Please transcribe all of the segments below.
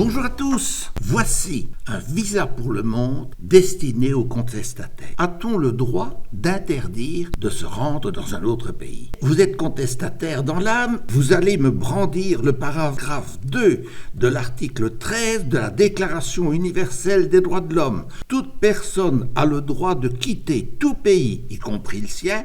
Bonjour à tous. Voici un visa pour le monde destiné aux contestataires. A-t-on le droit d'interdire de se rendre dans un autre pays? Vous êtes contestataire dans l'âme, vous allez me brandir le paragraphe 2 de l'article 13 de la Déclaration universelle des droits de l'homme. Toute personne a le droit de quitter tout pays, y compris le sien.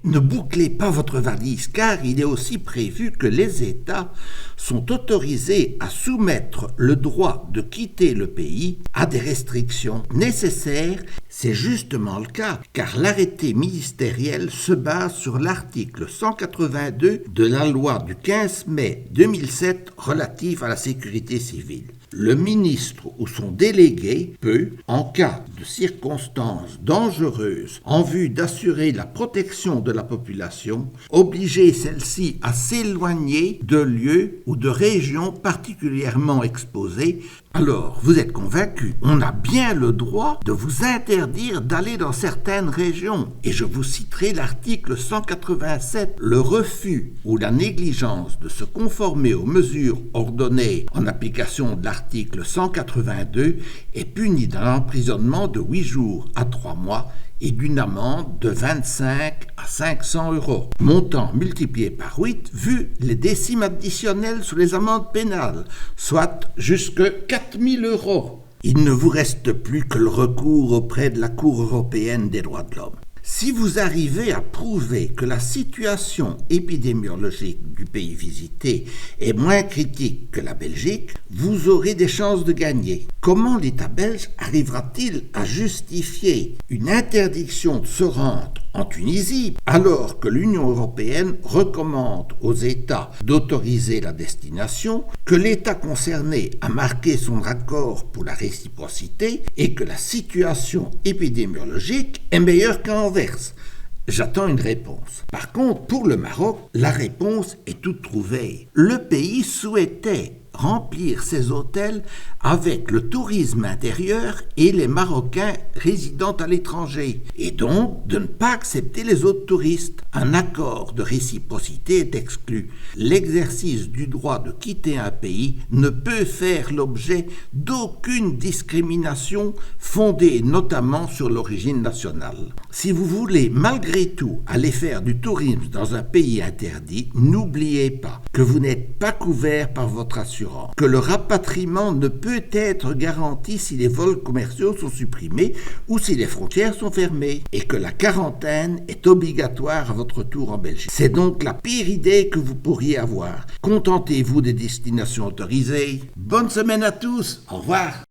Ne bouclez pas votre valise car il est aussi prévu que les États sont autorisés à soumettre le droit de quitter le pays à des restrictions nécessaires. C'est justement le cas car l'arrêté ministériel se base sur l'article 182 de la loi du 15 mai 2007 relative à la sécurité civile. Le ministre ou son délégué peut, en cas de circonstances dangereuses en vue d'assurer la protection de la population, obliger celle-ci à s'éloigner de lieux ou de régions particulièrement exposées. Alors, vous êtes convaincu, on a bien le droit de vous interdire d'aller dans certaines régions. Et je vous citerai l'article 187. Le refus ou la négligence de se conformer aux mesures ordonnées en application de l'article 182 est puni d'un emprisonnement de 8 jours à 3 mois et d'une amende de 25 à 500 €. Montant multiplié par 8 vu les décimes additionnelles sur les amendes pénales, soit jusque 4 000 €. Il ne vous reste plus que le recours auprès de la Cour européenne des droits de l'homme. Si vous arrivez à prouver que la situation épidémiologique du pays visité est moins critique que la Belgique, vous aurez des chances de gagner. Comment l'État belge arrivera-t-il à justifier une interdiction de se rendre en Tunisie alors que l'Union européenne recommande aux États d'autoriser la destination, que l'État concerné a marqué son accord pour la réciprocité et que la situation épidémiologique est meilleure qu'à Anvers? J'attends une réponse. Par contre, pour le Maroc, la réponse est toute trouvée. Le pays souhaitait remplir ses hôtels avec le tourisme intérieur et les Marocains résidant à l'étranger, et donc de ne pas accepter les autres touristes. Un accord de réciprocité est exclu. L'exercice du droit de quitter un pays ne peut faire l'objet d'aucune discrimination fondée notamment sur l'origine nationale. Si vous voulez malgré tout aller faire du tourisme dans un pays interdit, n'oubliez pas que vous n'êtes pas couvert par votre assurance, que le rapatriement ne peut être garanti si les vols commerciaux sont supprimés ou si les frontières sont fermées, et que la quarantaine est obligatoire à votre retour en Belgique. C'est donc la pire idée que vous pourriez avoir. Contentez-vous des destinations autorisées. Bonne semaine à tous, au revoir.